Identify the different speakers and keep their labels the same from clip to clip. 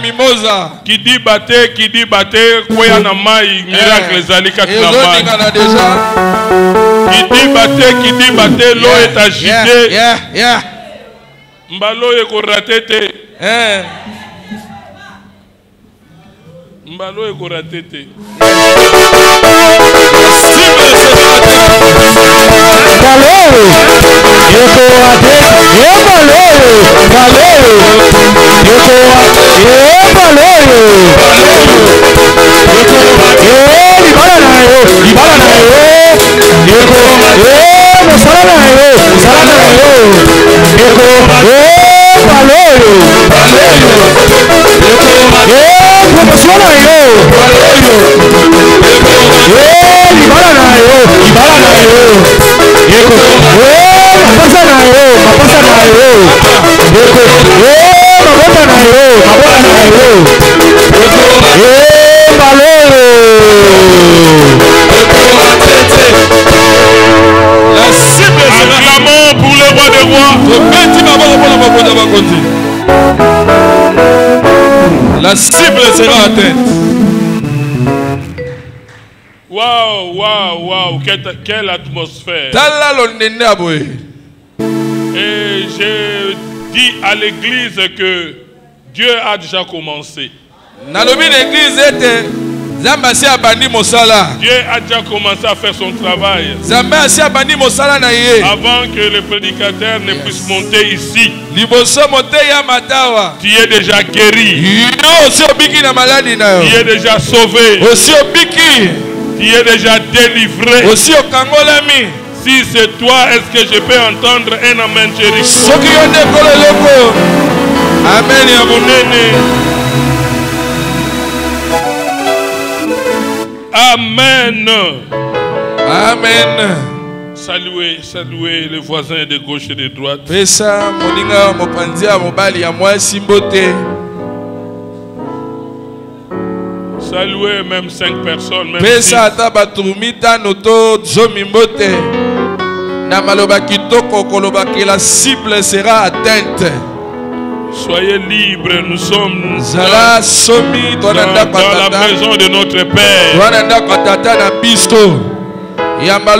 Speaker 1: mimosa.
Speaker 2: Qui dit batté, quoi y a mai, miracle zalika
Speaker 1: déjà.
Speaker 2: Qui dit batté, l'eau est agitée. Mbalo est koratete. Mbalo est koratete. Acclamons pour le roi des rois.
Speaker 1: La cible sera atteinte.
Speaker 2: Waouh, quelle atmosphère. Et je dis à l'église que Dieu a déjà commencé. Dieu a déjà commencé à faire son travail. Avant que le prédicateur ne puisse monter ici. Tu es déjà guéri. Tu es déjà sauvé. Tu es déjà délivré. Si c'est toi, est-ce que je peux entendre un amen, Jéricho?
Speaker 1: Amen,
Speaker 2: Amen.
Speaker 1: Amen.
Speaker 2: Saluez les voisins de gauche et de droite. Saluez même 5 personnes. Même
Speaker 1: la cible sera atteinte.
Speaker 2: Soyez libres, nous sommes dans la maison de notre Père. Et moi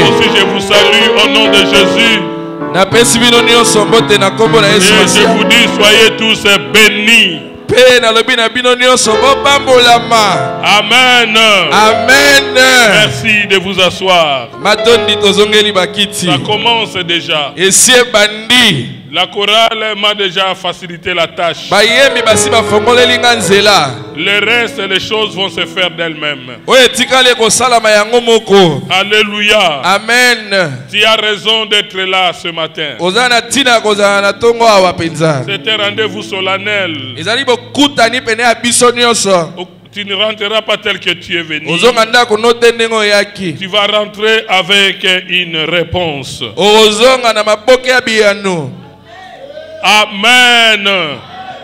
Speaker 2: aussi je vous salue au nom de Jésus. Et je vous dis, soyez tous bénis. Amen.
Speaker 1: Amen.
Speaker 2: Merci de vous asseoir. Ça commence déjà. La chorale m'a déjà facilité la tâche. Le reste, les choses vont se faire d'elles-mêmes. Alléluia.
Speaker 1: Amen.
Speaker 2: Tu as raison d'être là ce matin. C'est un rendez-vous solennel. Tu ne rentreras pas tel que tu es venu. Tu vas rentrer avec une réponse. Amen.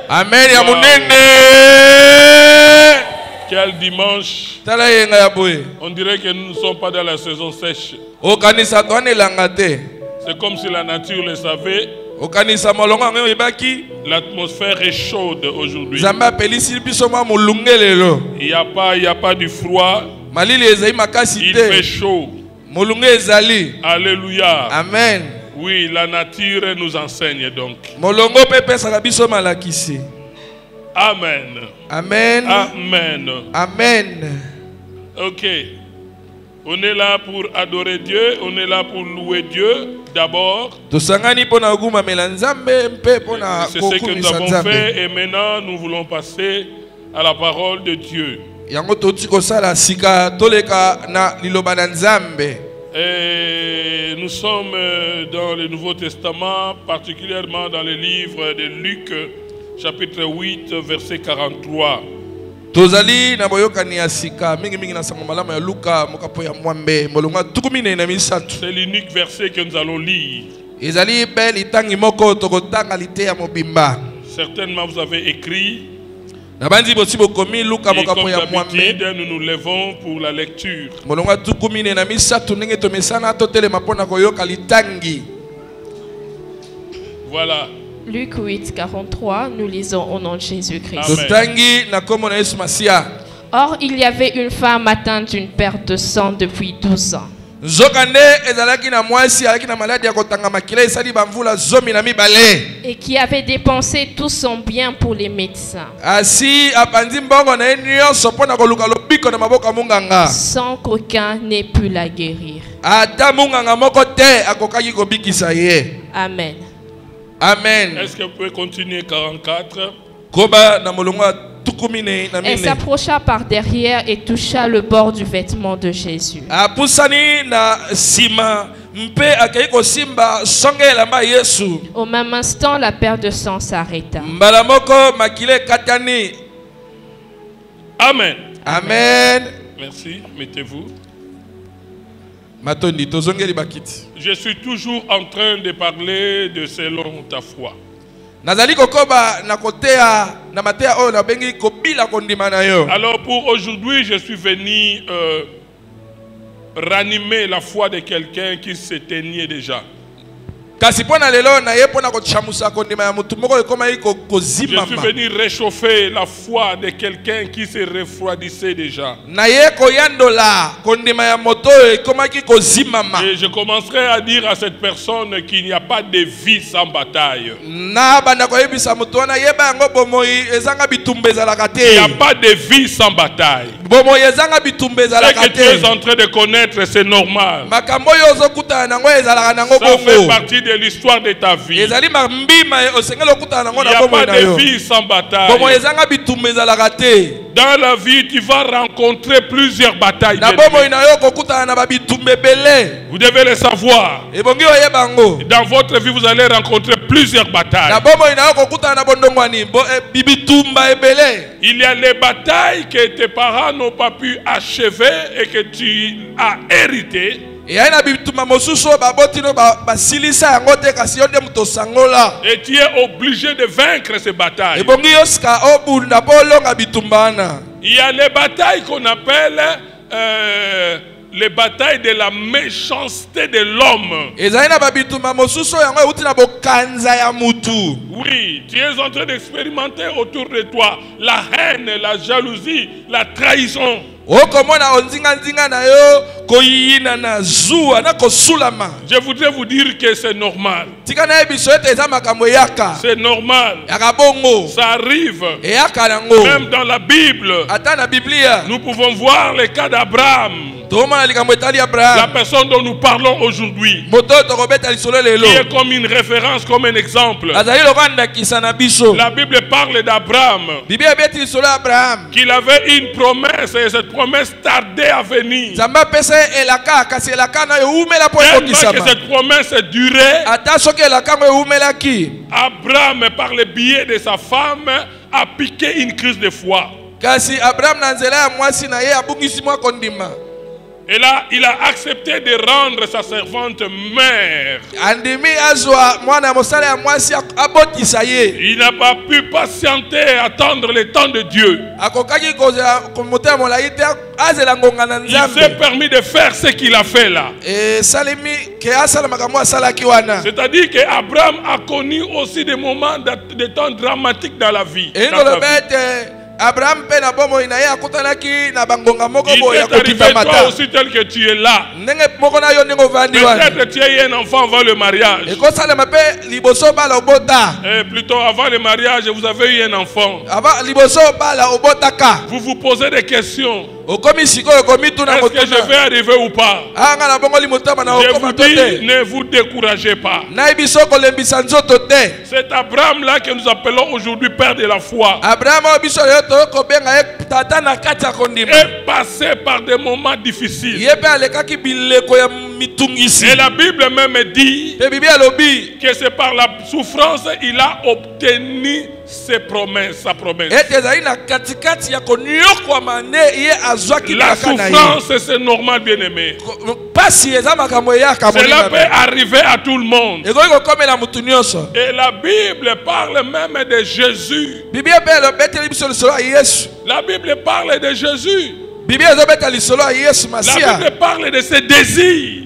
Speaker 1: Amen.
Speaker 2: Wow. Quel dimanche. On dirait que nous ne sommes pas dans la saison sèche. C'est comme si la nature le savait. L'atmosphère est chaude aujourd'hui. Il n'y a pas du froid. Il fait chaud. Alléluia.
Speaker 1: Amen.
Speaker 2: Oui, la nature nous enseigne donc. Amen.
Speaker 1: Amen.
Speaker 2: Amen.
Speaker 1: Amen.
Speaker 2: Ok. On est là pour adorer Dieu. On est là pour louer Dieu d'abord. C'est ce que nous avons fait. Et maintenant, nous voulons passer à la parole de Dieu. Et nous sommes dans le Nouveau Testament, particulièrement dans le livre de Luc, chapitre 8, verset 43. C'est l'unique verset que nous allons lire. Certainement vous avez écrit. Et comme d'habitude, nous nous levons pour la lecture. Voilà.
Speaker 3: Luc 8, 43, nous lisons au nom de Jésus-Christ.
Speaker 2: Amen.
Speaker 3: Or, il y avait une femme atteinte d'une perte de sang depuis 12 ans. Et qui avait dépensé tout son bien pour les médecins, sans qu'aucun n'ait pu la guérir. Amen.
Speaker 1: Amen.
Speaker 2: Est-ce que vous pouvez continuer 44?
Speaker 3: Elle s'approcha par derrière et toucha le bord du vêtement de Jésus. Au même instant, la perte de sang s'arrêta.
Speaker 2: Amen.
Speaker 1: Amen.
Speaker 2: Merci, mettez-vous. Je suis toujours en train de parler de selon ta foi. Alors pour aujourd'hui, je suis venu ranimer la foi de quelqu'un qui s'éteignait déjà. Je suis venu réchauffer la foi de quelqu'un qui se refroidissait déjà. Et je commencerai à dire à cette personne qu'il n'y a pas de vie sans bataille. Il n'y a pas de vie sans bataille. Ce que tu es en train de connaître, c'est normal. Ça fait partie de l'histoire de ta vie. Il n'y a pas de vie sans bataille. Dans la vie, tu vas rencontrer plusieurs batailles. Vous devez le savoir. Dans votre vie, vous allez rencontrer plusieurs batailles. Il y a les batailles que tes parents n'ont pas pu achever et que tu as hérité. Et tu es obligé de vaincre ces batailles. Il y a les batailles qu'on appelle les batailles de la méchanceté de l'homme. Oui, tu es en train d'expérimenter autour de toi la haine, la jalousie, la trahison. Je voudrais vous dire que c'est normal. C'est normal. Ça arrive. Même dans la Bible, nous pouvons voir le cas d'Abraham. La personne dont nous parlons aujourd'hui, qui est comme une référence, comme un exemple. La Bible parle d'Abraham, qu'il avait une promesse et cette promesse tardait à venir. Tellement que cette promesse durait, Abraham, par le biais de sa femme, a piqué une crise de foi. Et là, il a accepté de rendre sa servante mère. Il n'a pas pu patienter, attendre le temps de Dieu. Il s'est permis de faire ce qu'il a fait là. C'est-à-dire qu'Abraham a connu aussi des moments de temps dramatiques dans la vie. Il est arrivé toi aussi tel que tu es là. Peut-être tu as eu un enfant avant le mariage. Plutôt avant le mariage, vous avez eu un enfant. Vous vous posez des questions. Est-ce que je vais arriver ou pas? Je vous dis, ne vous découragez pas. C'est Abraham là que nous appelons aujourd'hui père de la foi. Est passé par des moments difficiles. Et la Bible même dit que c'est par la souffrance qu'il a obtenu ses promesses, sa promesse. La souffrance, c'est normal, bien aimé. Cela peut arriver à tout le monde. Et la Bible parle même de Jésus. La Bible parle de Jésus.
Speaker 1: La
Speaker 2: Bible parle de ses désirs.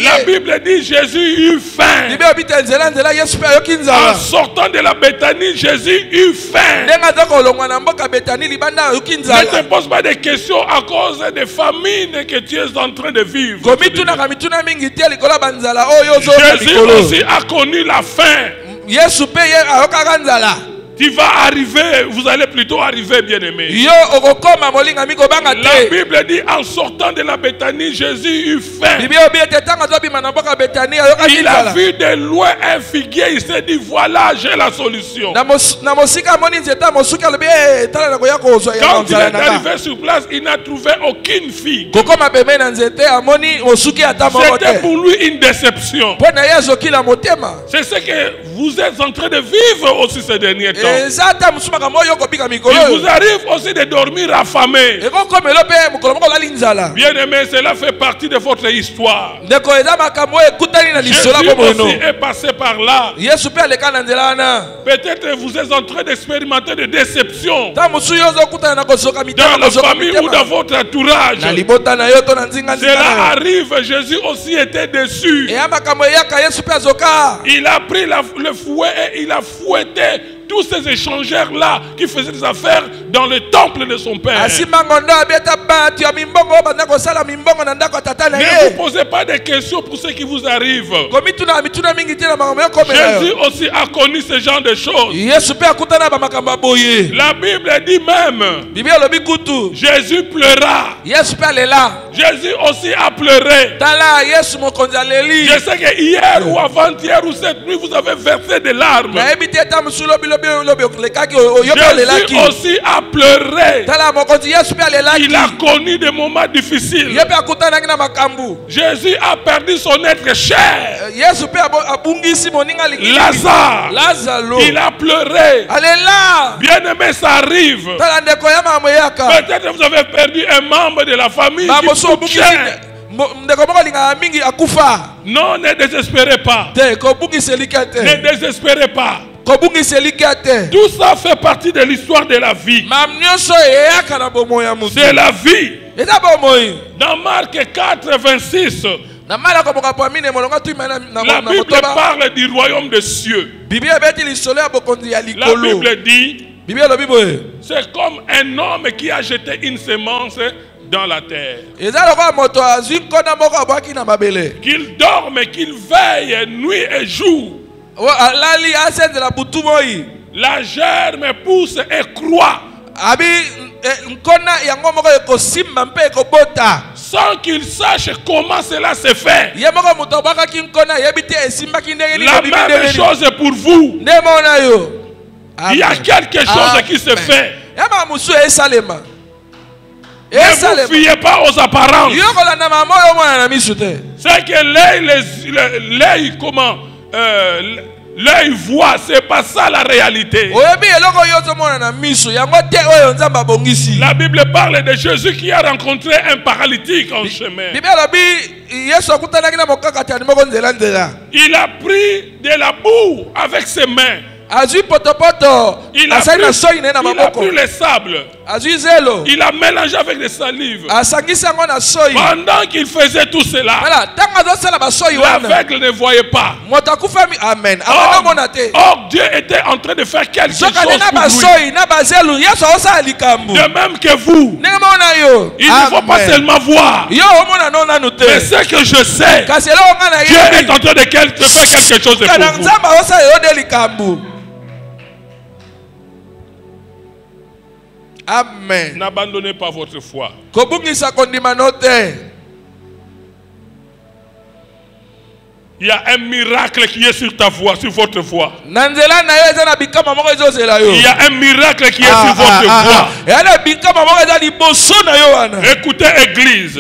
Speaker 2: La Bible dit Jésus eut faim. En sortant de la Béthanie, Jésus eut faim. Ne te pose pas de questions à cause des famines que tu es en train de vivre. Jésus aussi a connu la faim. Tu vas arriver, vous allez plutôt arriver, bien-aimé. La Bible dit en sortant de la Béthanie, Jésus eut faim. Il a vu de loin un figuier, il s'est dit voilà, j'ai la solution. Quand il est arrivé sur place, il n'a trouvé aucune figue. C'était pour lui une déception. C'est ce que vous êtes en train de vivre aussi ces derniers temps. Il vous arrive aussi de dormir affamé. Bien aimé, cela fait partie de votre histoire. Jésus aussi est passé par là. Peut-être vous êtes en train d'expérimenter des déceptions dans la famille ou dans votre entourage. Cela arrive, Jésus aussi était déçu. Il a pris le fouet et il a fouetté tous ces échangeurs-là qui faisaient des affaires dans le temple de son père. Ne vous posez pas de questions pour ce qui vous arrive. Jésus aussi a connu ce genre de choses. La Bible dit même Jésus pleura. Jésus aussi a pleuré. Je sais que hier ou avant-hier ou cette nuit vous avez versé des larmes. Jésus aussi a pleuré. Il a connu des moments difficiles. Jésus a perdu son être cher. Lazare, il a pleuré. Bien-aimé, ça arrive. Peut-être que vous avez perdu un membre de la famille qui coûte cher. Non, ne désespérez pas. Ne désespérez pas. Tout ça fait partie de l'histoire de la vie. C'est la vie. Dans Marc 4, 26, la Bible parle du royaume des cieux. La Bible dit, c'est comme un homme qui a jeté une semence dans la terre. Qu'il dorme, qu'il veille nuit et jour. La germe pousse et croît sans qu'il sache comment cela se fait. La même chose pour vous. Il y a quelque chose qui se fait. Ne vous fiez pas aux apparences. C'est que l'œil, comment l'œil voit, c'est pas ça la réalité. La Bible parle de Jésus qui a rencontré un paralytique en chemin. Il a pris de la boue avec ses mains. Il a pris le sable. Il a mélangé avec des salives. Pendant qu'il faisait tout cela, l'aveugle ne voyait pas. Or, Dieu était en train de faire quelque chose pour lui. De même que vous, il ne faut pas seulement voir. Mais ce que je sais, Dieu est en train de faire quelque chose pour vous.
Speaker 1: Amen.
Speaker 2: N'abandonnez pas votre foi. Il y a un miracle qui est sur ta foi, sur votre foi. Il y a un miracle qui est sur votre foi. Écoutez, Église.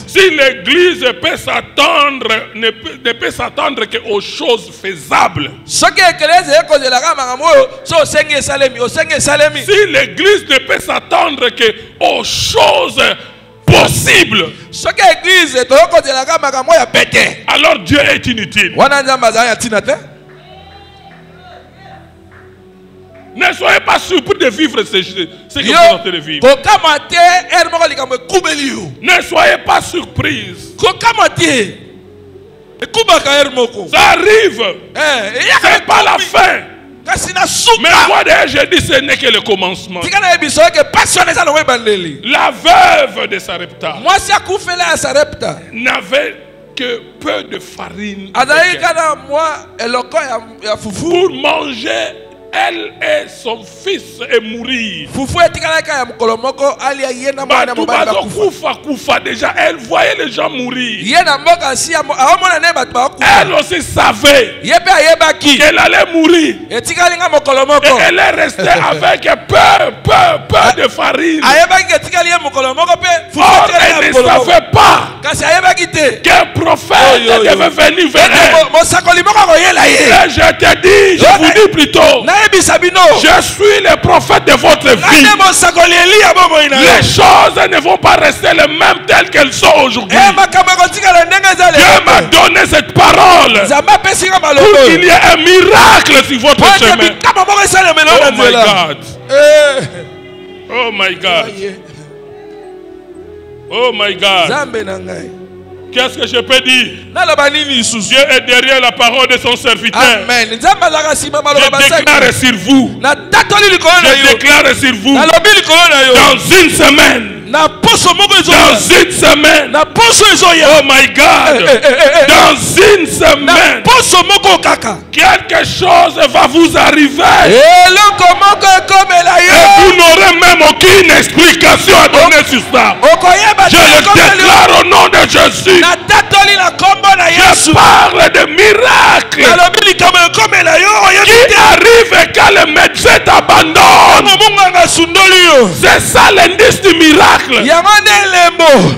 Speaker 2: Si l'Église peut s'attendre, ne peut s'attendre qu'aux choses faisables. Si l'Église ne peut s'attendre qu'aux choses possibles, alors Dieu est inutile. Ne soyez pas surpris de vivre ce que vous êtes en train de vivre. Ne soyez pas surprise. Ça arrive. C'est pas la fin. Mais moi d'ailleurs je dis ce n'est que le commencement. La veuve de Sarepta n'avait que peu de farine pour manger. Elle et son fils est mourir. Déjà, elle voyait les gens mourir. Elle aussi savait qu'elle allait mourir. Et elle est restée avec peu de farine. Or, elle ne savait pas qu'un prophète devait venir vers elle. Et je te dis, je vous dis plutôt, je suis le prophète de votre vie. Les choses ne vont pas rester les mêmes telles qu'elles sont aujourd'hui. Dieu m'a donné cette parole pour qu'il y ait un miracle sur votre chemin. Oh my God. Oh my God. Oh my God. Qu'est-ce que je peux dire? Dieu est derrière la parole de son serviteur.
Speaker 1: Amen.
Speaker 2: Je déclare sur vous. Je déclare sur vous. Dans une semaine. Dans une semaine. Oh my God. Dans une semaine. Quelque chose va vous arriver. Et vous n'aurez même aucune explication à donner sur ça. Je le déclare au nom de Jésus. Je parle de miracles qui arrivent quand le médecin t'abandonne. C'est ça l'indice du miracle.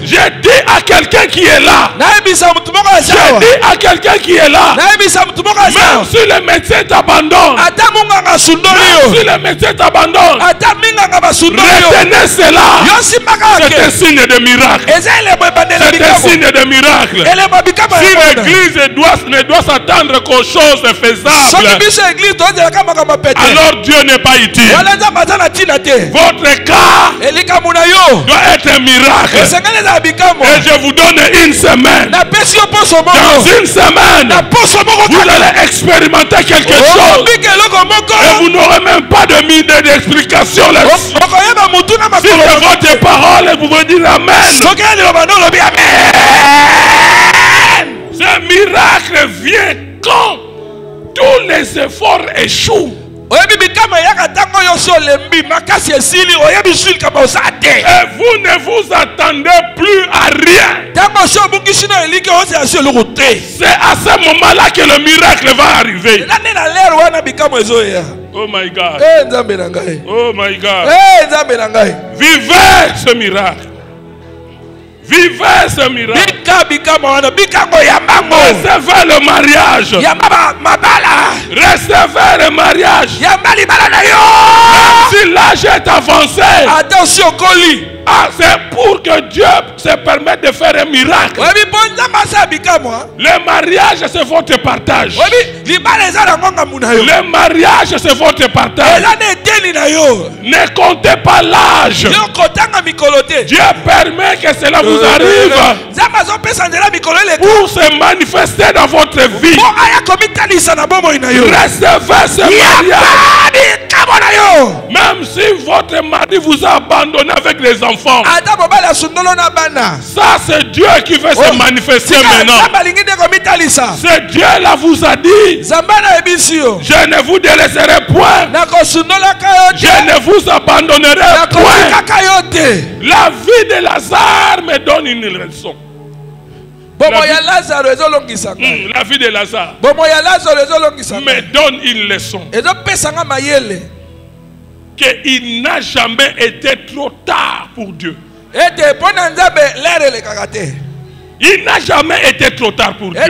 Speaker 2: Je dis à quelqu'un qui est là. Je dis à quelqu'un qui est là. Même si le médecin t'abandonne. Même si le médecin t'abandonne. Retenez cela. C'est un signe de miracle. C'est un signe de miracle. Si l'église ne doit s'attendre qu'aux choses faisables, alors Dieu n'est pas utile. Votre cas doit être un miracle. Et je vous donne une semaine. Dans une semaine, vous allez expérimenter quelque chose. Et vous n'aurez même pas d'explication là-dessus. Si c'est votre parole, vous pouvez dire Amen. Ce miracle vient quand tous les efforts échouent. Et vous ne vous attendez plus à rien. C'est à ce moment-là que le miracle va arriver. Oh my God. Oh my God. Vivez ce miracle. Vivez ce miracle. Recevez le mariage. Recevez le mariage. Même si l'âge est avancé. Attention, Coli. C'est pour que Dieu se permette de faire un miracle. Le mariage, c'est votre partage. Le mariage, c'est votre partage. Ne comptez pas l'âge. Dieu permet que cela vous arrive pour se manifester dans votre vie. Recevez ce mariage. Même si votre mari vous a abandonné avec les enfants, ça c'est Dieu qui veut se manifester maintenant. C'est Dieu là vous a dit, je ne vous délaisserai point, je ne vous abandonnerai point. La vie de Lazare me donne une leçon. La vie de Lazare me donne une leçon. Qu'il n'a jamais été trop tard pour Dieu. Il n'a jamais été trop tard pour Dieu.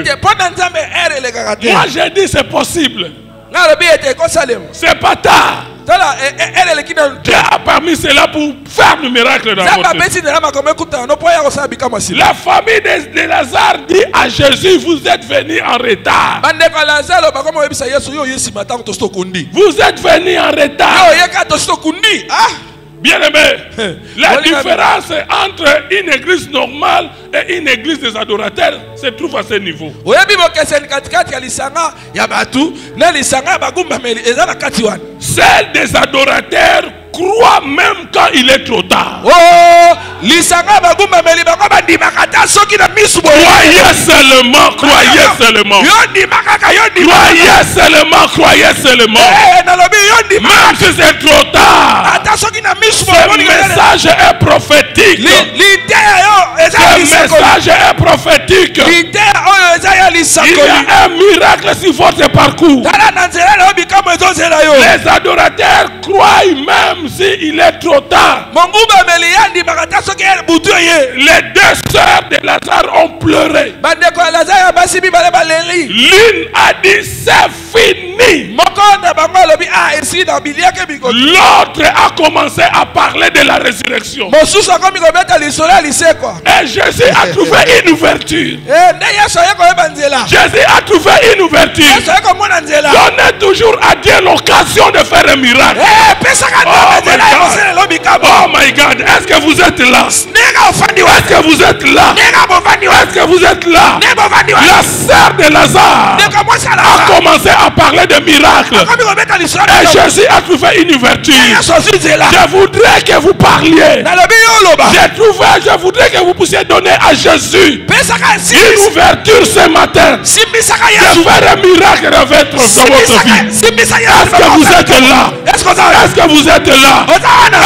Speaker 2: Moi j'ai dit c'est possible. C'est pas tard. Dieu a permis cela pour faire le miracle dans votre vie. La famille de Lazare dit à Jésus, vous êtes venu en retard. Vous êtes venu en retard. Bien aimé, la différence entre une église normale et une église des adorateurs se trouve à ce niveau. Celle des adorateurs croit même quand il est trop tard. Croyez seulement, croyez seulement. Croyez seulement, croyez seulement. Même si c'est trop tard, ce message est prophétique. Ce message est prophétique. Il y a un miracle sur votre parcours. Les adorateurs croient même s'il est trop tard. Les deux sœurs de Lazare ont pleuré. L'une a dit c'est fini. L'autre a commencé à parler de la résurrection. Et Jésus a trouvé une ouverture. Jésus a trouvé une ouverture. Donnez toujours à Dieu l'occasion de faire un miracle. Oh my God, est-ce que vous êtes là? Est-ce que vous êtes là? Est-ce que vous êtes là? La sœur de Lazare a commencé à parler de miracles. Et Jésus a trouvé une ouverture. Je voudrais que vous parliez. Je voudrais que vous puissiez donner à Jésus une ouverture ce matin. De faire un miracle dans votre vie. Est-ce que vous êtes là? Est-ce que vous êtes là?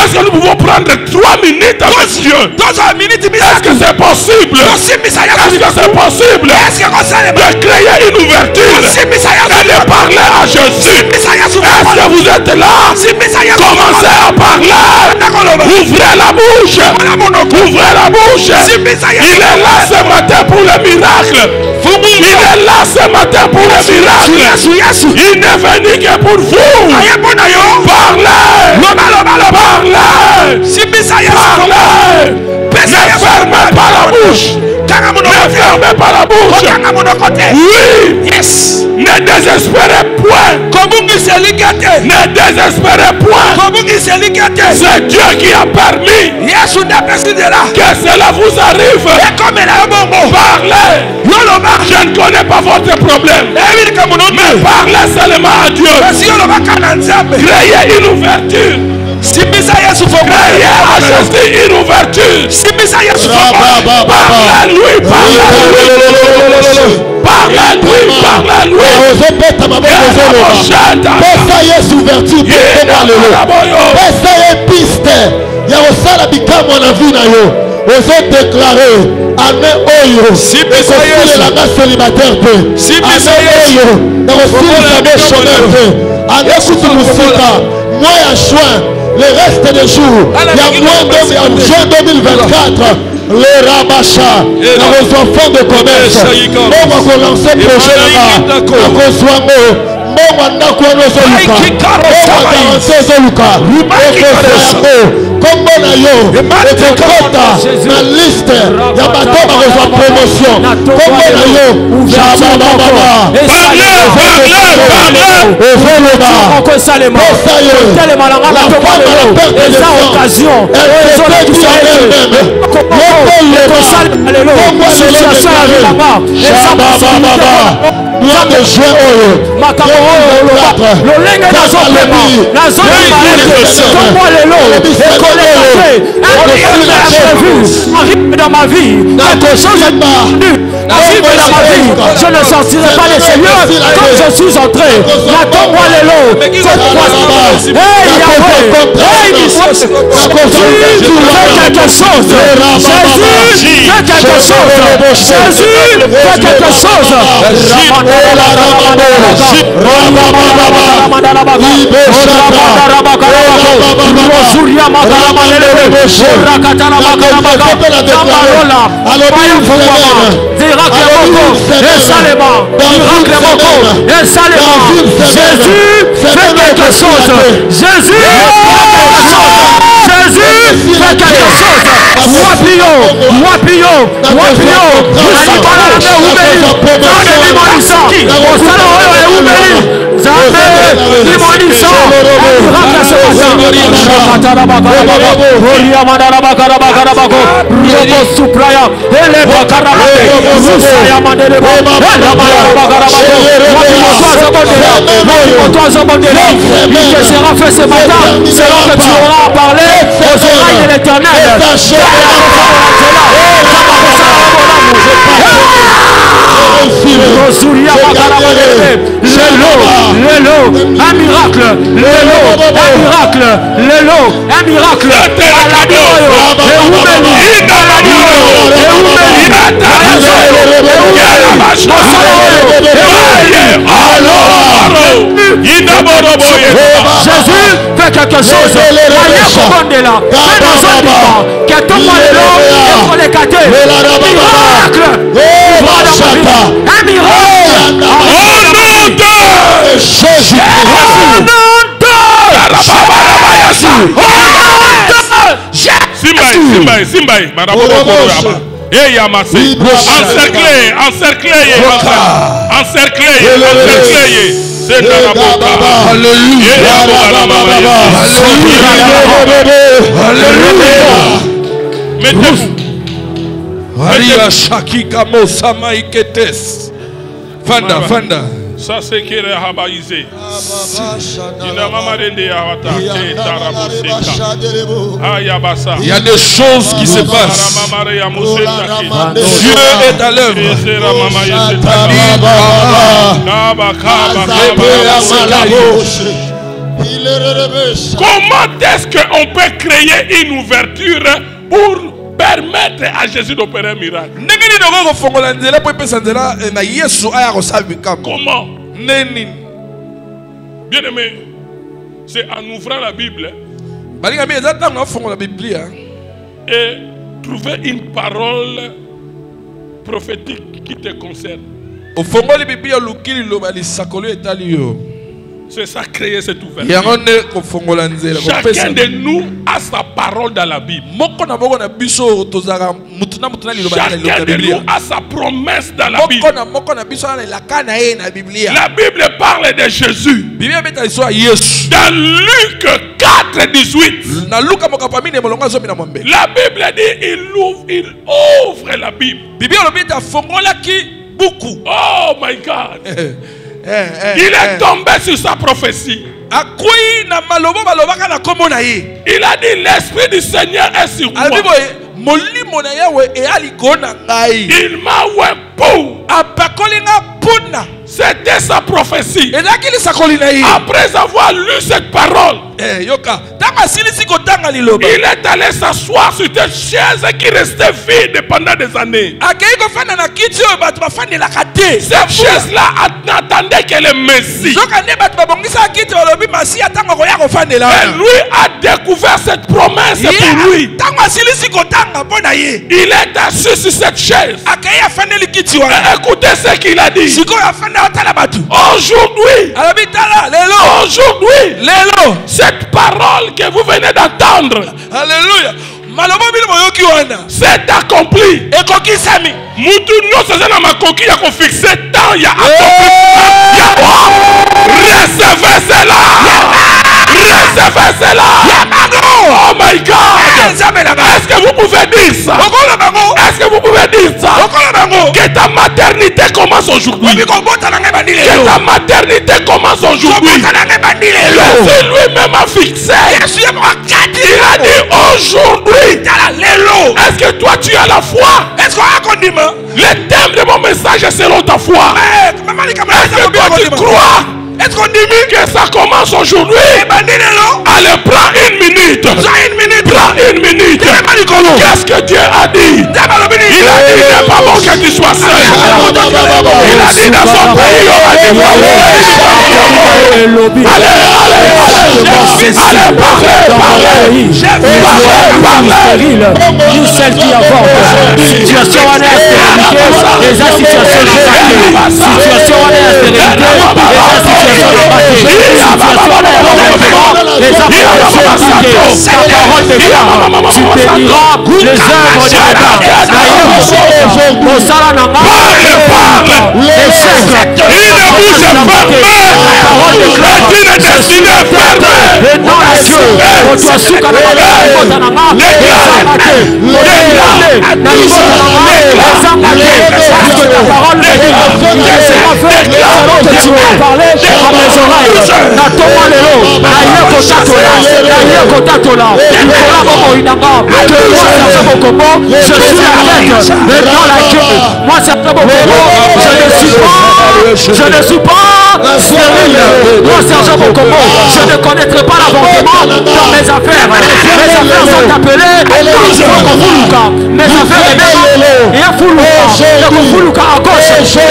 Speaker 2: Est-ce que nous pouvons prendre 3 minutes avec Dieu? Est-ce que c'est possible? Est-ce que c'est possible de créer une ouverture et de parler à Jésus? Est-ce que vous êtes là? Commencez à parler. Ouvrez la bouche. Ouvrez la bouche. Il est là ce matin pour le miracle. Il est là ce matin pour le miracle. Il n'est venu que pour vous. Parlez. Parlez. Ne fermez pas la bouche. Ne fermez pas la bouche. Oui. Yes. Ne désespérez point. Ne désespérez point. C'est Dieu qui a permis que cela vous arrive. Parlez. Je ne connais pas votre problème. Mais parlez seulement à Dieu. Créez une ouverture. Créez à Jésus une ouverture. Parlez-lui, parlez-lui. Parlez-lui, parlez-lui.
Speaker 4: Pesa Yesu ouverture pesa ye piste ya osala bikamwa na vie na yo. Ozo déclarer amen oyo ekosilelanga célibataire te. Amen oyo ekosilisa chômeur te. Amen kutu musika mois ya juin le reste des jours ya juin 2024 les rabachas nos enfants de commerce on va lancer projet là-bas Mbongo ndako nozoluka garantie zoluka kombo na yo ekokota na liste ya bato bakozwa promotion kombo na yo jabababa ozoloba posa yo la femme la perte de sang elle mois de juin oyo
Speaker 5: lolenge nazopema nazomba lelo ekolekate arrive dans ma vie quelque chose arrive dans ma vie je ne sortirai pas les seigneurs comme je suis entré natomba lelo cette fois hey Yahweh hey Jésus fais quelque chose Jésus fais quelque chose Jésus fais quelque chose Jésus fait quelque chose. Jésus fait quelque chose. Wapio. Il te sera fait ce matin selon que tu auras parlé aux oreilles de l'Éternel. Un miracle, Jésus fait quelque chose.
Speaker 2: Simbaï, encerclé. Fanda. Ça c'est qui est rabaisé.
Speaker 1: Il y a des choses qui se passent. Dieu est à l'œuvre.
Speaker 2: Comment est-ce qu'on peut créer une ouverture pour permettre à Jésus d'opérer un miracle? Comment? Bien aimé, c'est en ouvrant la Bible et trouver une parole prophétique qui te concerne. C'est ça, créer cette ouverture. Chacun de nous a sa parole dans la Bible. Chacun de nous a sa promesse dans la Bible. La Bible parle de Jésus. Dans Luc 4:18. La Bible dit il ouvre la Bible. Oh my God. Il est tombé sur sa prophétie. Il a dit l'Esprit du Seigneur est sur moi. Il m'a oué pour. C'était sa prophétie. Après avoir lu cette parole, il est allé s'asseoir sur une chaise qui restait vide pendant des années. Cette chaise-là n'attendait que le Messie. Et lui a découvert cette promesse pour lui. Il est assis sur cette chaise. Écoutez ce qu'il a dit. Aujourd'hui, cette parole que vous venez d'entendre, alléluia, c'est accompli. Recevez cela. Oh my God. Est-ce que vous pouvez dire ça? Est-ce que vous pouvez dire ça? Que ta maternité commence aujourd'hui. Que ta maternité commence aujourd'hui. Jésus lui-même a fixé. Il a dit aujourd'hui. Est-ce que toi tu as la foi? Le thème de mon message est selon ta foi. Est-ce que toi tu crois? Est-ce qu'on dit que ça commence aujourd'hui? Allez, prends une minute. Prends une minute. Qu'est-ce que Dieu a dit? Il a dit il n'est pas bon que tu sois seul. Il a dit dans son pays il y aura des problèmes. Allez.
Speaker 5: stérile, nous celles qui avortent, situation en stérilité, les situations de situation en stérilité, les situation en les ta parole déclare, tu béniras les œuvres de l'État. Au Salanama, moi c'est très bon. Je ne suis pas stérile. Moi Sergent Bokomo, je ne connaîtrai pas l'avortement dans mes affaires. Mes affaires sont appelées mes affaires et même il y a Fuluka à gauche, il y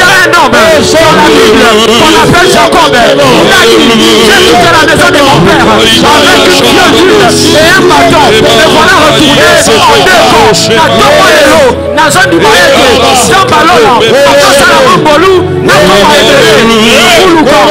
Speaker 5: a un homme dans la Bible qu'on appelle Jacob. Il a dit, j'ai quitté la maison de mon père avec une fiole d'huile et un bâton. Et voilà retourné en deux camps. La tombe et l'eau, la zone du Maïeke, dans Balona, à Salama Bolou, la tombe et Fuluka,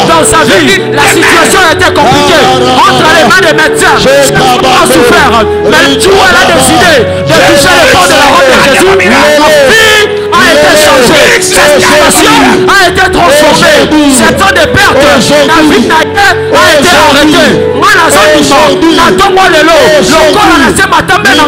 Speaker 5: dans sa vie, la situation était compliquée entre les mains des médecins. Elle a souffert, mais Dieu a décidé de toucher le corps de la robe de Jésus. La vie a été changée, cette situation a été transformée. Cette zone de perte, la vie a été arrêtée. Moi, la zone du sang, la tombe de l'eau, le corps a laissé ma tombe dans la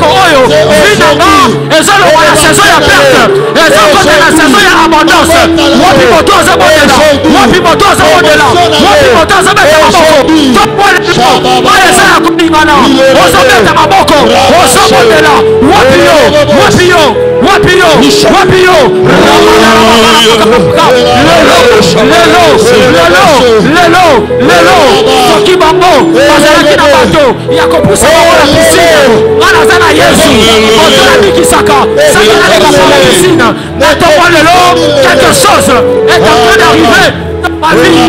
Speaker 5: Oyo, vie dans la saison de perte, et ça côté la saison de abondance. Wapi moto za bodela, wapi moto za bodela, wapi moto za beta maboko. Tombo le mo, wale sa ya kuningana. Oso beta maboko, oso bodela. Wapi yo, wapi yo, wapi yo, wapi yo. Lelo. Toki bango, bazalaki na bato, ya kopusa bango na piscine. Wana zana Yesu, otona mikisaka, sakana leka pour la piscine. Tombo lelo, quelque chose est en train d'arriver dans ma vie.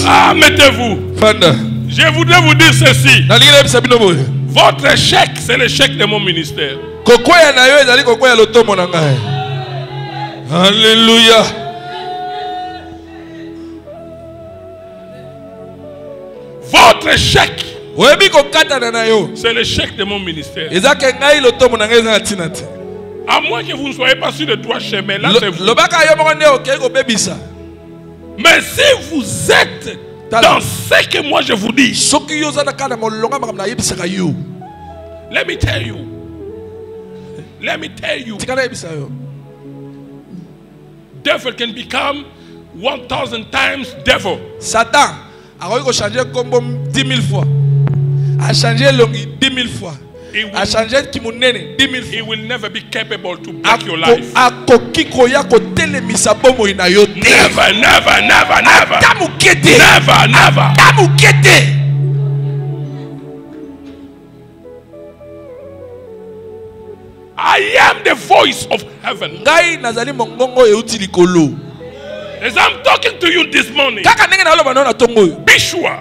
Speaker 1: Ah, mettez-vous. Je voudrais vous dire ceci. Votre chèque, c'est le chèque de mon ministère.
Speaker 2: Alléluia.
Speaker 1: Votre chèque, c'est le chèque de mon ministère. À moins que vous ne soyez pas sur le droit chemin, là c'est vous. Mais si vous êtes dans ce que moi je vous dis, let me tell you. Devil can become 1,000 times devil.
Speaker 2: Satan a changer comme 10 000 fois. A changé longi 10 000 fois. A changé kimunene 10 000 fois.
Speaker 1: He will never be capable to break your life. Never. I am the voice of heaven. As I'm talking to you this morning, be sure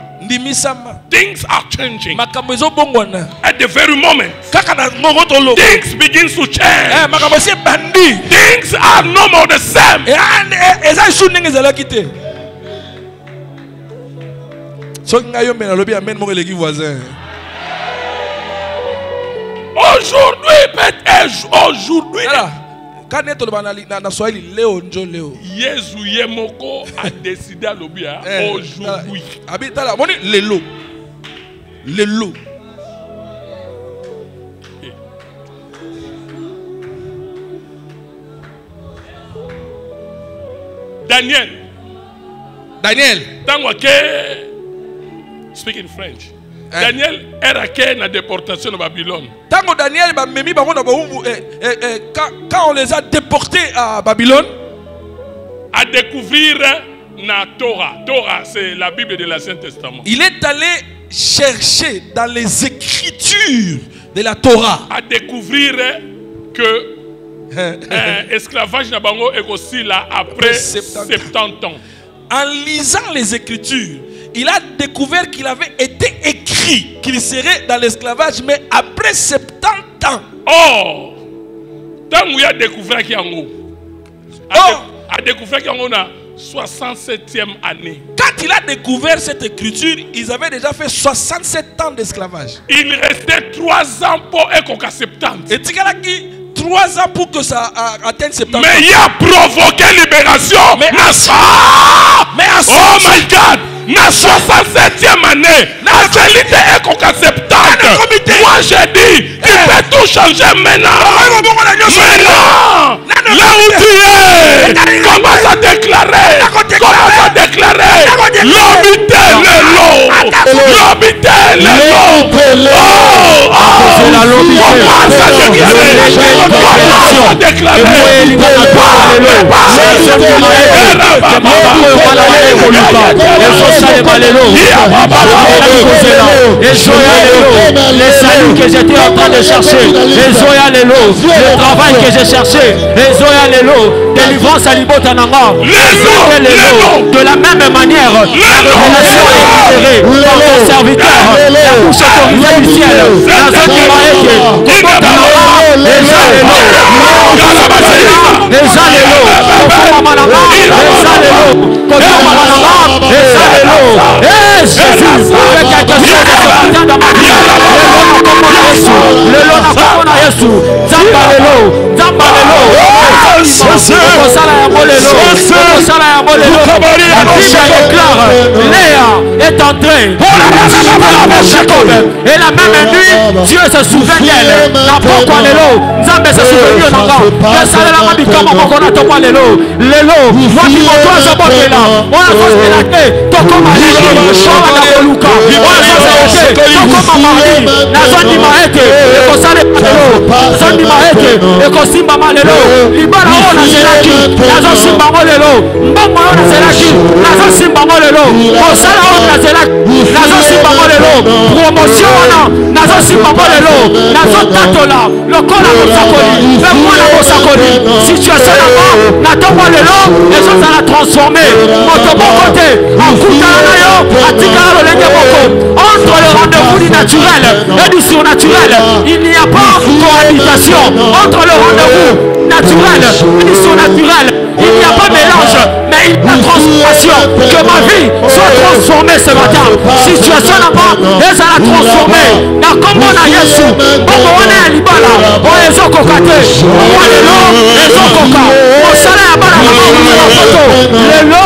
Speaker 1: things are changing. At the very moment, things begin to change. Things are no more the same. Aujourd'hui, Yesu Yemoko a décidé à l'obia aujourd'hui.
Speaker 2: Lelo. Daniel.
Speaker 1: Speak in French. Daniel era na déportation de Babylone.
Speaker 2: Quand on les a déportés à Babylone,
Speaker 1: à découvrir na Torah. Torah, c'est la Bible de l'Ancien Testament.
Speaker 2: Il est allé chercher dans les écritures de la Torah
Speaker 1: à découvrir que esclavage na bango est aussi là après 70 ans.
Speaker 2: En lisant les écritures, il a découvert qu'il avait été écrit qu'il serait dans l'esclavage, mais après 70 ans.
Speaker 1: Oh, tant qu'il a découvert qu'il y a découvert qu'il y a 67e année.
Speaker 2: Quand il a découvert cette écriture, ils avaient déjà fait 67 ans d'esclavage.
Speaker 1: Il restait 3 ans pour être 70.
Speaker 2: Et 3 ans pour que ça atteigne 70 ans.
Speaker 1: Mais il a provoqué libération.
Speaker 2: Mais
Speaker 1: oh my God! Na 67e année, na Félite est 70. Moi j'ai dit, tu peux tout changer maintenant. Maintenant, là où tu es, commence à déclarer. L'habité le lot. L'habité le lot. Commence à déclarer.
Speaker 5: Les saluts que j'étais en train de chercher, le travail que j'ai cherché, délivrance à l'Ibotananga, de la même manière, la révélation est libérée par ton serviteur, la bouche autorisée du ciel, dans un Léa est entrée Jacob, et la même nuit Dieu se souvient d'elle. Pourquoi l'élo Nzambe se souvient de l'enfant. Salela bikama mokona to lelo lelo wati moto zo botela ona kospelate to koma lelo showa na koluka ona kospelate to koma mari na zoni maete e kosale lelo zoni maete e kosimba malelo libara ona zelaki na zo simba molelo mbongo ona zelaki na zo simba molelo kosala ona zelaki na zo simba molelo promotion ona na zo simba molelo na zo tatola lokola mosakoli le mwana mosakoli situation na tomba lelo les choses à la transformer moto bon côté en kutana yo atikala lolenge moko entre le rendez-vous du naturel et du surnaturel il n'y a pas cohabitation entre le rendez-vous naturel et du surnaturel il n'y a pas mélange mais il y a transformation que ma vie soit transformée ce matin situation là-bas et ça la transformer na kombo na Yesu bongo wana ya libala o ezokokate o lelo ezokoka mosala ya bana na foto lelo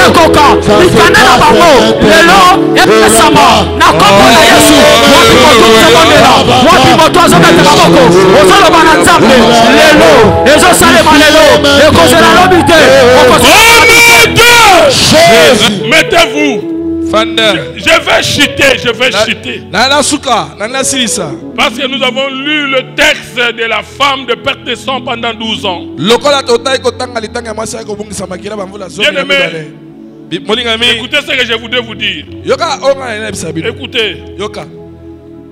Speaker 5: ekoka likana na bango lelo epesama na kombo na Yesu wapi moto ozobondela wapi moto azobeta maboko ozoloba na Nzambe lelo ezosalema lelo ekozela lobi te
Speaker 1: mettez-vous. Je vais chuter. Parce que nous avons lu le texte de la femme de perte de sang pendant 12 ans. Bien-aimé, écoutez ce que je voudrais vous dire. Écoutez.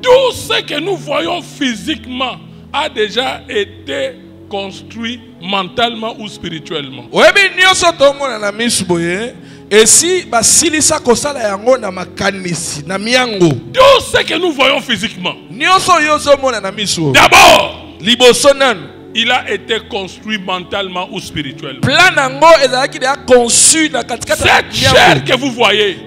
Speaker 1: Tout ce que nous voyons physiquement a déjà été construit mentalement ou spirituellement.
Speaker 2: Et si basilisa kosala yango na makanisi na miango
Speaker 1: tout ce que nous voyons physiquement
Speaker 2: d'abord libosonan
Speaker 1: il a été construit mentalement ou spirituellement.
Speaker 2: Plan nango ezalaki de conçu na katikata
Speaker 1: cette chair que vous voyez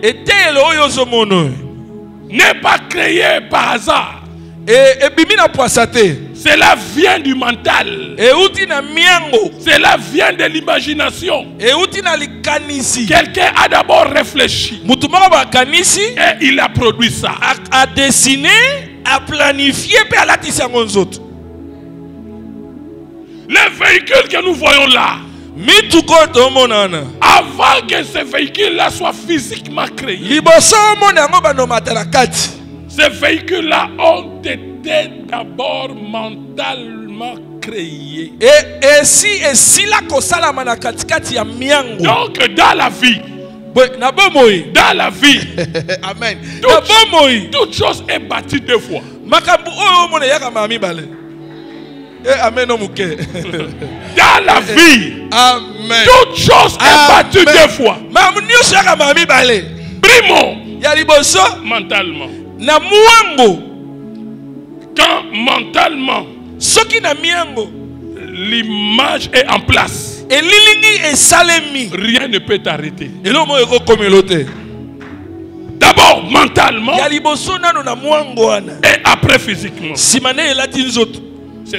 Speaker 1: n'est pas créée par hasard.
Speaker 2: Et bimina poisate
Speaker 1: cela vient du mental. Cela vient de l'imagination. Quelqu'un a d'abord réfléchi. Et il a produit ça.
Speaker 2: A dessiné, a planifié, puis a latissé à nos autres.
Speaker 1: Les véhicules que nous voyons là, avant que ces véhicules-là soient physiquement créés, ces véhicules-là ont été d'abord mentalement créés.
Speaker 2: Et si la kosala manakatikati ya miango.
Speaker 1: Donc dans la vie, Dans la vie.
Speaker 4: Amen.
Speaker 1: Toute chose est bâtie deux fois.
Speaker 2: Amen.
Speaker 1: Dans la vie.
Speaker 2: Amen.
Speaker 1: Toute chose est battue deux fois. Primo. Mentalement. Quand mentalement l'image est en place, rien ne peut t'arrêter. D'abord mentalement et après physiquement. C'est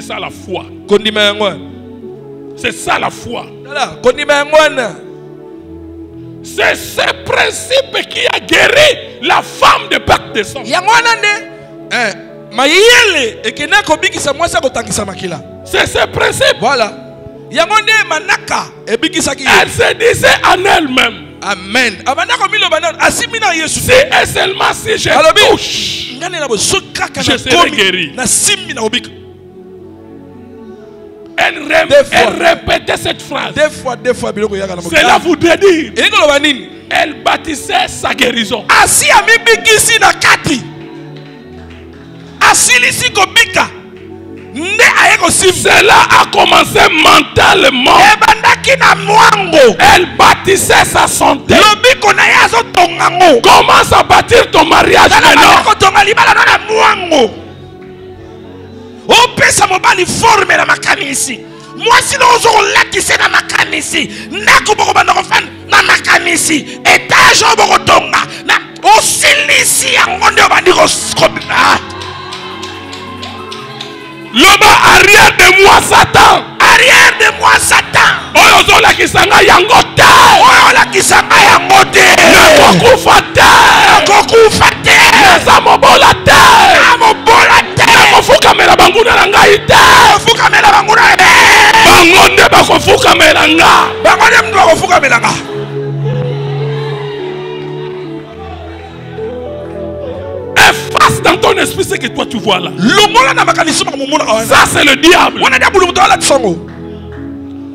Speaker 1: ça la foi. C'est ça la foi. C'est ce principe qui a guéri la femme de pacte de sang. C'est ce principe.
Speaker 2: Voilà.
Speaker 1: Elle se disait en elle-même.
Speaker 2: Amen.
Speaker 1: Si et seulement si je touche, je serai guéri. Elle répétait cette phrase. Cela voudrait dire elle bâtissait sa guérison. Cela a commencé mentalement. Elle bâtissait sa santé. Commence à bâtir ton mariage maintenant.
Speaker 4: Moi si nous avons lakissé na makanisi ndako boko bana kofana na makanisi étage boko tonga na osilisi yango ndio bandi ko
Speaker 1: loba arrière de moi Satan.
Speaker 4: Arrière de moi Satan.
Speaker 1: Oyo zo lakisanga yango te.
Speaker 4: Oyo lakisanga yango te.
Speaker 1: Nakokufa te.
Speaker 4: Nakokufa te.
Speaker 1: Nazamobola te.
Speaker 4: Namobola te.
Speaker 1: Nakofukamela banguna na ngai te.
Speaker 4: Nakofukamela banguna te.
Speaker 1: Bango nde bakofukamela nga.
Speaker 4: Bango nde mtu bakofukamela nga.
Speaker 1: Efface dans ton esprit ce que toi tu vois là.
Speaker 4: Ça
Speaker 1: c'est le diable.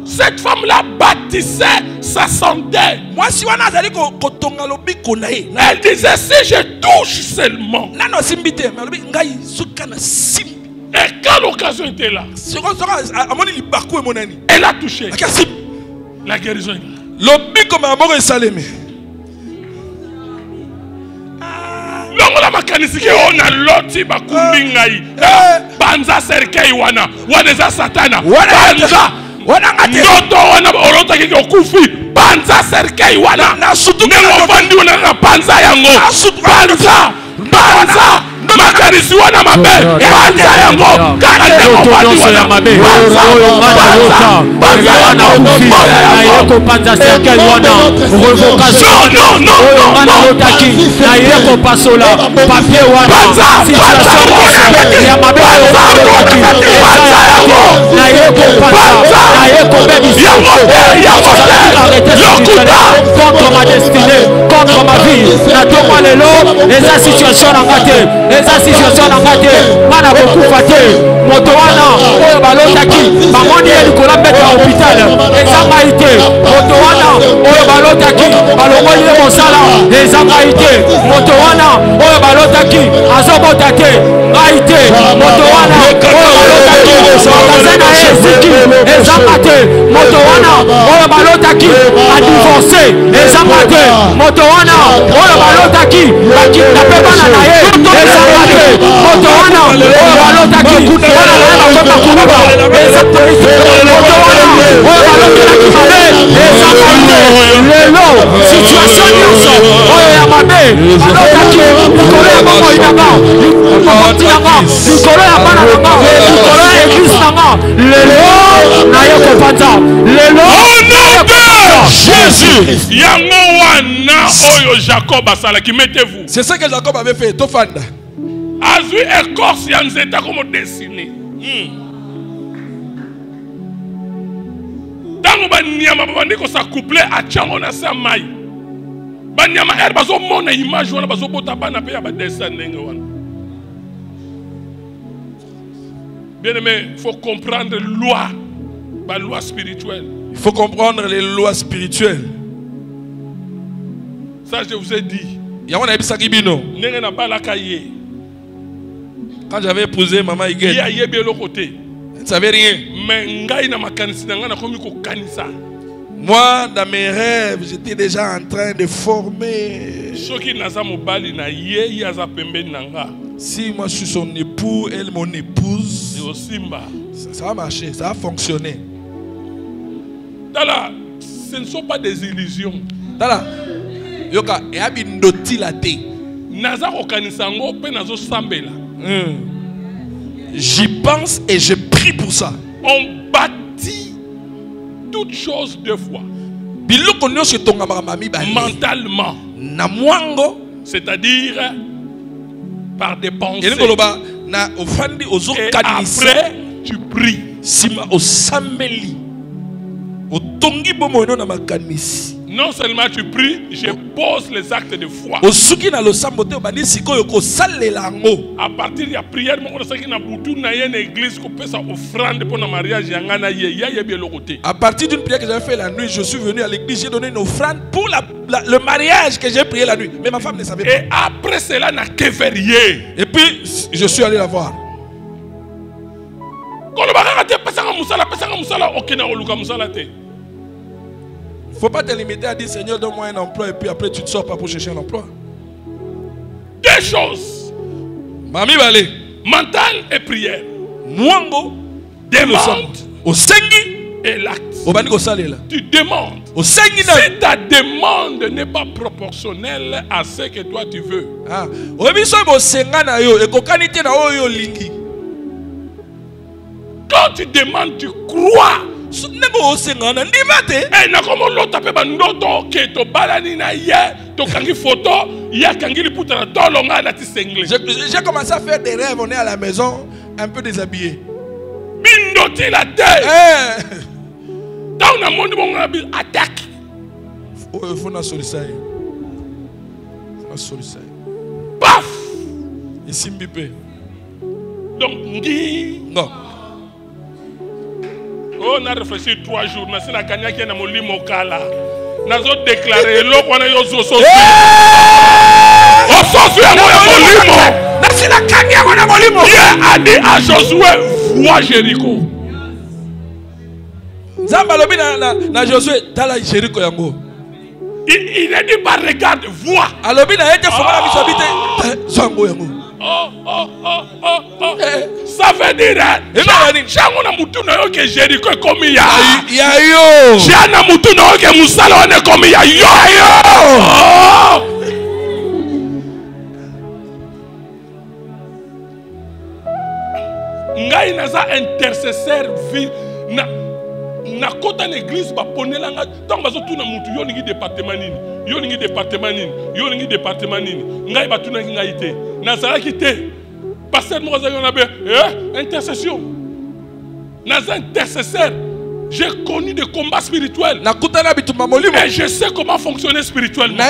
Speaker 1: Cette femme là bâtissait sa santé. Elle disait si je touche seulement. Et quand l'occasion était là, elle a touché. La guérison est là. Longola makanisi ke ona loti bakumbi ngai banza serkei wana za satana banza wana ngate ndoto wana orota ke okufi banza serkei wana na sutu ngo fandi wana na banza yango banza makanisi wana mabe banza yango kana ngo fandi wana mabe banza wana okufi na yeko banza serkei wana revocation
Speaker 5: non na yeko pasola papier wana situation ya mabe na yeko pasola na yeko bebisi contre ma destinée contre ma vie na toma lelo eza situation na ngate eza situation na ngate mana kokufa te moto wana oyo balotaki bamoni ye likolo mbete ya hôpital eza ngai te moto wana oyo balotaki balongoli ye mosala eza ngai te moto wana oyo balotaki azobota te ngai te moto wana oyo balotaki bakaze na ye eziki ezanga te moto wana oyo balotaki adivorce ezanga te moto wana oyo balotaki bakinape bana na ye ezanga te moto wana oyo balotaki bana na ye bakoma kuluba ezanga te moto wana oyo balotelaki mabe ezanga te lelo situation nyonso oyo ya mabe balotaki likolo ya bongo inanga mokoti nanga likolo ya bana nanga likolo ya eglise nanga lelo naye kopanza lelo
Speaker 1: Jésus yango wana oyo Jacob asalaki mettez-vous.
Speaker 2: C'est ce que Jacob avait fait tofanda
Speaker 1: azui écorce ya nzeta comme dessiné tango banyama babandi kosacouple achango na sa mai banyama er bazomona image wana bazobota bana pe ya badessin ndenge wana. Bien aimé, il faut comprendre la loi spirituelle.
Speaker 2: Il faut comprendre les lois spirituelles.
Speaker 1: Ça, je vous ai dit.
Speaker 2: Quand j'avais épousé maman Iguel, elle ne savait rien. Moi, dans mes rêves, j'étais déjà en train de former. Si moi je suis son époux, elle mon épouse, ça va marcher, ça va fonctionner.
Speaker 1: Dala, ce ne sont pas des illusions.
Speaker 2: Dala, yoka eabindoti la te. J'y pense et je prie pour ça.
Speaker 1: On bâtit toutes choses deux fois. Mentalement. C'est-à-dire par des pensées. Et après, tu pries. Non seulement tu pries, je pose les actes de foi. À partir de la prière,
Speaker 2: à partir d'une prière que j'avais fait la nuit, je suis venu à l'église, j'ai donné une offrande pour le mariage que j'ai prié la nuit. Mais ma femme ne savait pas.
Speaker 1: Et après cela, n'a que vérifié.
Speaker 2: Et puis, je suis allé la voir. Il ne faut pas te limiter à dire Seigneur, donne-moi un emploi et puis après tu ne sors pas pour chercher un emploi.
Speaker 1: Deux choses.
Speaker 2: Mami Balé.
Speaker 1: Mental et prière.
Speaker 2: Mwango.
Speaker 1: Demande.
Speaker 2: Au sengi.
Speaker 1: Et l'acte.
Speaker 2: Tu
Speaker 1: demandes. Si ta demande n'est pas proportionnelle à ce que toi tu veux. Quand tu demandes, tu crois.
Speaker 2: J'ai commencé à faire des rêves, on est à la maison, un peu déshabillé.
Speaker 1: Attaque.
Speaker 2: Il faut une solution.
Speaker 1: Paf. Donc,
Speaker 2: non.
Speaker 1: On a réfléchi 3 jours. On a déclaré Dieu a dit à Josué, vois Jéricho. Il a dit pas regarde, vois. Ça veut dire que Jéricho est comme ya. Jana mutuno que musala est comme ya. Ngai naza intercesseur na kota l'église ba ponelanga tant bazo tuna mutu yo ningi département nini yo ningi département nini yo ningi département nini ngai ba tuna ngai te nazala kité pasteur mo za yona be intercession naza intercesseur. J'ai connu des combats spirituels et je sais comment fonctionner spirituellement.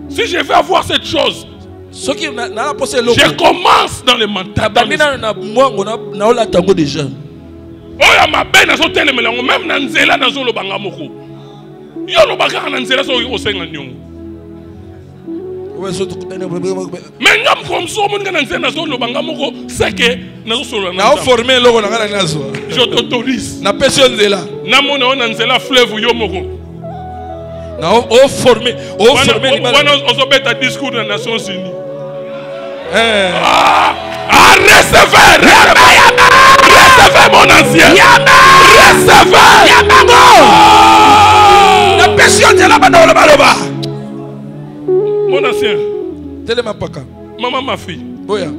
Speaker 1: Si je veux avoir cette chose, je commence dans le mental. Oya mabe na zo telemelango même na nzela na zo lobanga moko. Yo lobaka na nzela so o senga nyongo. Mais ngam comme so mon na nzela na zo lobanga moko c'est que na zo solo na
Speaker 2: former logo na ngana nazo.
Speaker 1: Je t'autorise.
Speaker 2: Na person nzela.
Speaker 1: Na mona na nzela fleuve yo moko.
Speaker 2: Na former
Speaker 1: wana ozobeta discours na Nations Unies. Recevez mon ancien. Recevez.
Speaker 2: La personne de la baloba.
Speaker 1: Mon ancien.
Speaker 2: Télé paka.
Speaker 1: Maman ma fille.
Speaker 2: Boya.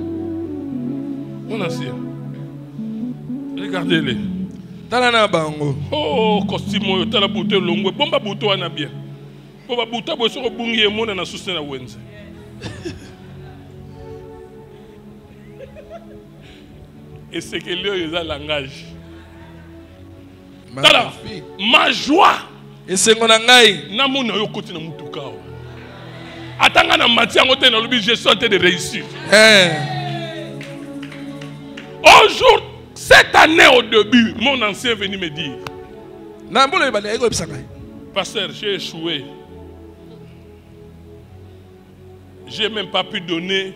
Speaker 1: Mon ancien. Regardez-les.
Speaker 2: Talana bango.
Speaker 1: Oh, costume yo tala bouté longue. Bomba bouto wana bien. Bomba bouta bo soko bungi emona na susena wenze. Et c'est que lui, il a un langage. Ma joie.
Speaker 2: Et c'est mon langage.
Speaker 1: Je suis en train de réussir. Un jour, cette année au début, mon ancien est venu me dire, pasteur, j'ai échoué. J'ai même pas pu donner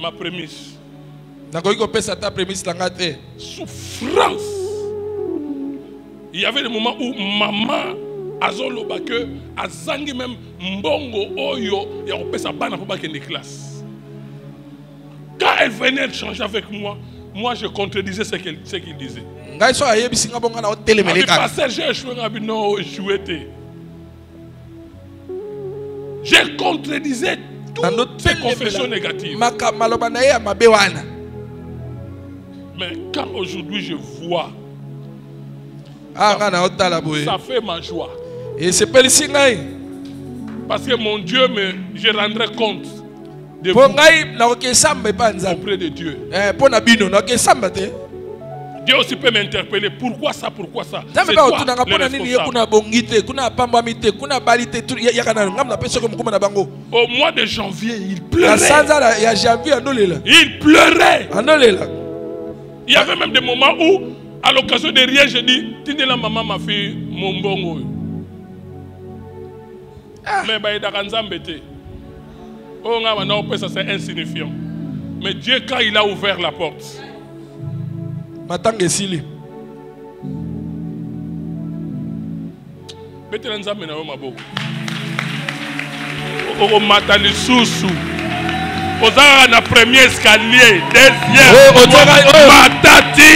Speaker 1: ma prémisse. Souffrance. Il y avait des moments où maman azoloba que azangi même mbongo oyo ya opesa bana pour bakende classe. Quand elle venait échanger avec moi, moi je contredisais ce qu'il disait. Je contredisais toutes ces confessions négatives. Mais quand aujourd'hui je vois, ça fait ma joie. Parce que mon Dieu, je rendrai compte de vous auprès de Dieu. Dieu aussi peut m'interpeller. Pourquoi ça? Pourquoi ça? C'est toi au mois de janvier, il pleurait. Il pleurait. Il y avait même des moments où, à l'occasion de rien, je dis, Tindela maman m'a fait mon bongo. Mais ça c'est insignifiant. Mais Dieu, quand il a ouvert la porte, Ozara na premier escalier, deuxième, matati.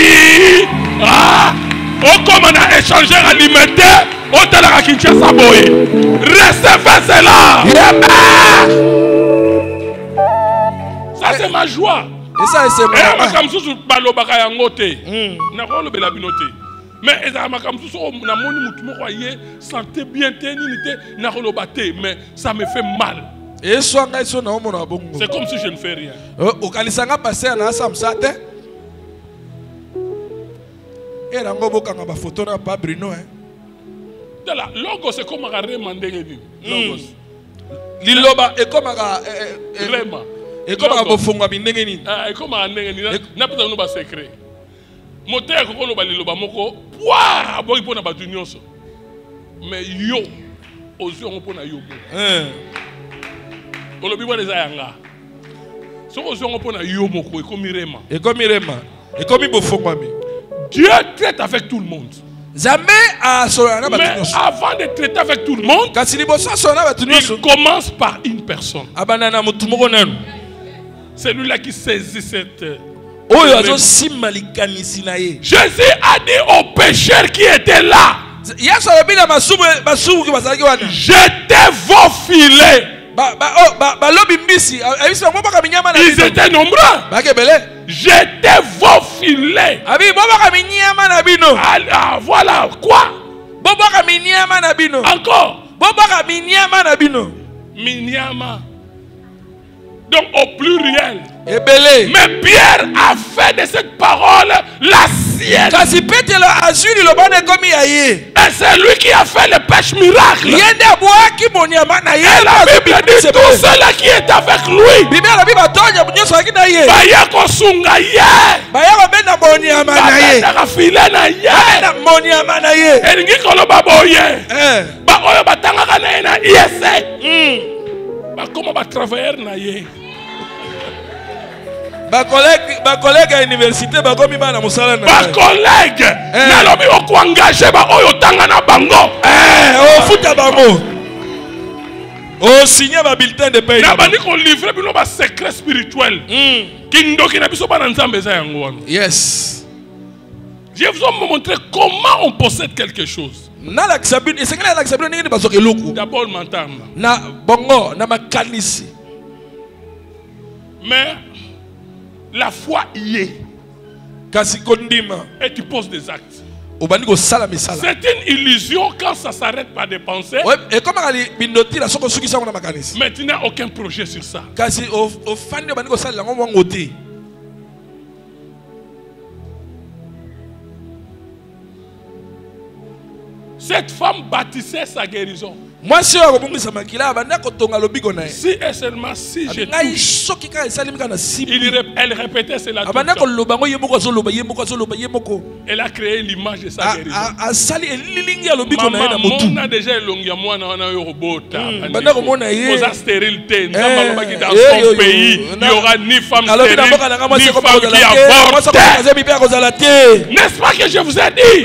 Speaker 1: Comme on a échangé alimentaire, on t'a la Kinshasa boy. Recevez cela. Ça c'est ma joie. Et ça c'est ma comme sous balobaka yangote. Na ko lobela binote. Mais eza ma comme sous na moni mutu moko yé santé bien ténité na ko lobate mais ça me fait mal. C'est comme si je ne fais rien. Logo c'est comme un remandé.
Speaker 2: Liloba et comme un
Speaker 1: Rema.
Speaker 2: Et comme un bofonga bindengeni.
Speaker 1: Et comme un ndengeni. N'a pas de secret. Moteur ko loba liloba moko. Pouah, boy pona batu nyonso. Mais yo ozo on pona yo. Dieu traite avec tout le monde. Mais avant de traiter avec tout le monde, il commence par une personne. C'est lui-là qui saisit cette... Jésus a dit aux pécheurs qui étaient là, jetez vos filets. Ils étaient nombreux. Jetez vos filets. Voilà quoi? Encore. Minyama. Donc au pluriel. Mais Pierre a fait de cette parole la sienne. Et c'est lui qui a fait le pêche miracle. Et la Bible dit tous ceux-là qui étaient avec lui. Comment va travailler?
Speaker 2: Ma collègue à l'université, ma collègue,
Speaker 1: nalobi okuengagé ba oyo tanga na bango.
Speaker 2: Au foot à bango. Au signer ma bulletin de paye.
Speaker 1: Na bandi ko livrer bino ba secret spirituel. Kindoki na biso ba na nzambe za yango wana.
Speaker 2: Yes.
Speaker 1: Je vous ai montré comment on possède quelque chose. D'abord mental.
Speaker 2: Na bongo na makanisi.
Speaker 1: Mais la foi y est. Et tu poses des actes. C'est une illusion quand ça s'arrête par des pensées. Mais tu n'as aucun projet sur ça. Cette femme bâtissait sa guérison. Moi si akobungisa makila banda kotonga lobiko na.
Speaker 2: Si et seulement si je elle répétait cela tout le temps. Elle a créé l'image de sa guérison. Maman a déjà élongé moi dans un robota. Aux stérilité. Dans son pays, il n'y aura ni femme stérile, ni femme qui avorte. N'est-ce pas que je vous ai dit?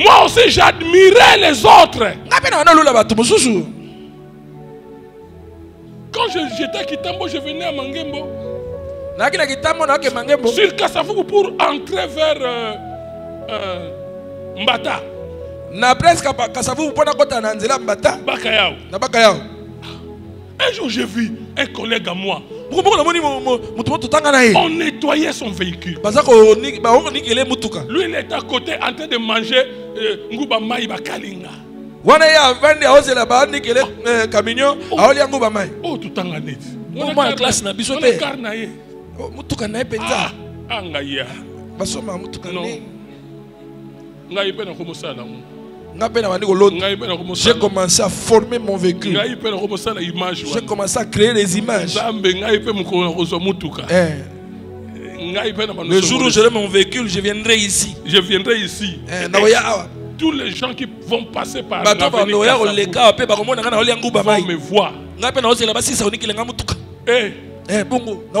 Speaker 2: Moi aussi j'admirais les autres. Quand j'étais à Kitambo, je venais à Mangembo. Sur Kasavubu pour entrer vers Mbata. Un jour, j'ai vu un collègue à moi. On nettoyait son véhicule. Lui, il était à côté en train de manger Nguba Maïba Kalinga. Oh, tout en année. On est classe na biso te. Mutuka na penza. Angaya. Basoma mutuka ne. Ngai pe na komosala mu. J'ai commencé à former mon véhicule. J'ai commencé à créer les images. Le jour où j'aurai mon véhicule, je viendrai ici. Je viendrai ici. Tous les gens qui vont passer par là vont me voir.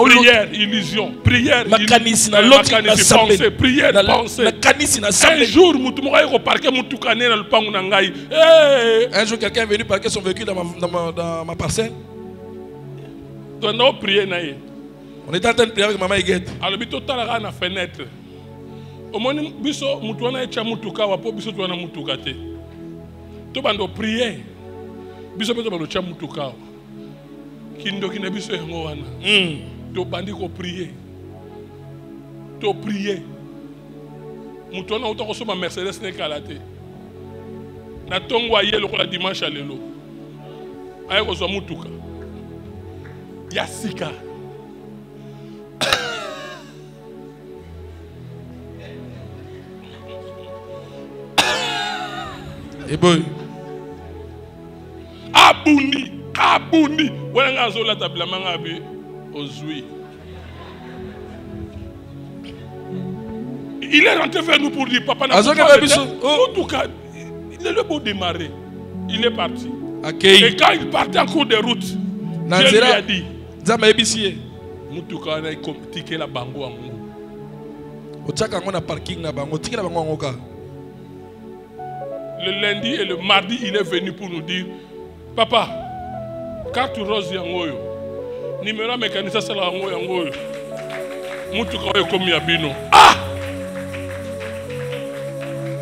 Speaker 2: Prière, illusion, prière, pensée, prière, pensée. Un jour,
Speaker 1: quelqu'un est venu parquer son véhicule dans ma parcelle.
Speaker 2: On
Speaker 1: était en train de prier avec maman Iguette.
Speaker 2: Fenêtre. Kindo kina biso yango wana. To bandi ko prier. To prier. Mutu wana uta kosoma Mercedes ne kalate. Na tongo aye lokola dimanche lelo. Aye ko zo mutuka. Ya sika.
Speaker 1: Eh boy.
Speaker 2: Abuni. Abuni. Voilà la table mangabe ozui. Il est rentré vers nous pour dire papa n'a pas il est le beau démarrer. Il est parti. Et quand il partait en cours de route, Dieu lui a dit Mutuka na ticket la bango ango.
Speaker 1: Otaka ngona parking na bango ticket la bango ango ka.
Speaker 2: Le lundi et le mardi, il est venu pour nous dire papa, carte rose yangoyo, numéro mécanicien c'est la yangoyo. Mutuka oyo komi abino. Ah!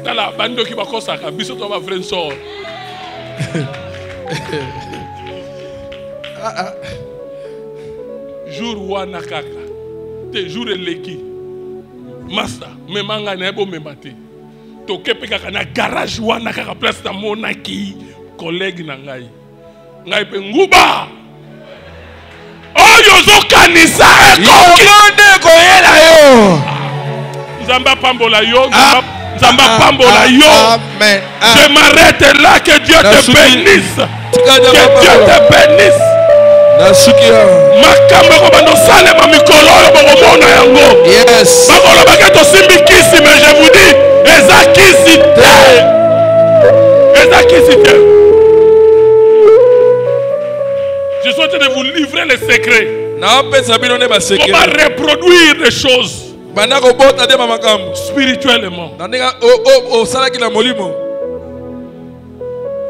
Speaker 2: Tala bando ki bakosaka biso to ba vrai sort. Jour wana kaka. Te jour eleki. Master, memanga na ebo memate. To kepe kaka na garage wana kaka place ta monaki collègue na ngai. Ngai pe nguba. Oyo zo kanisa
Speaker 1: ekokonde koyela yo.
Speaker 2: Nzamba pambola yo, Nzamba pambola yo.
Speaker 1: Amen.
Speaker 2: Je m'arrête là, que Dieu te bénisse. Que Dieu te bénisse. Makambo ko bando sale ma mikolo yo boko mona yango.
Speaker 1: Yes.
Speaker 2: Bakolo baketo simbi kisi, mais je vous dis ezakisi te. Ezakisi te. Je suis en train de vous livrer les secrets. On va reproduire les choses spirituellement.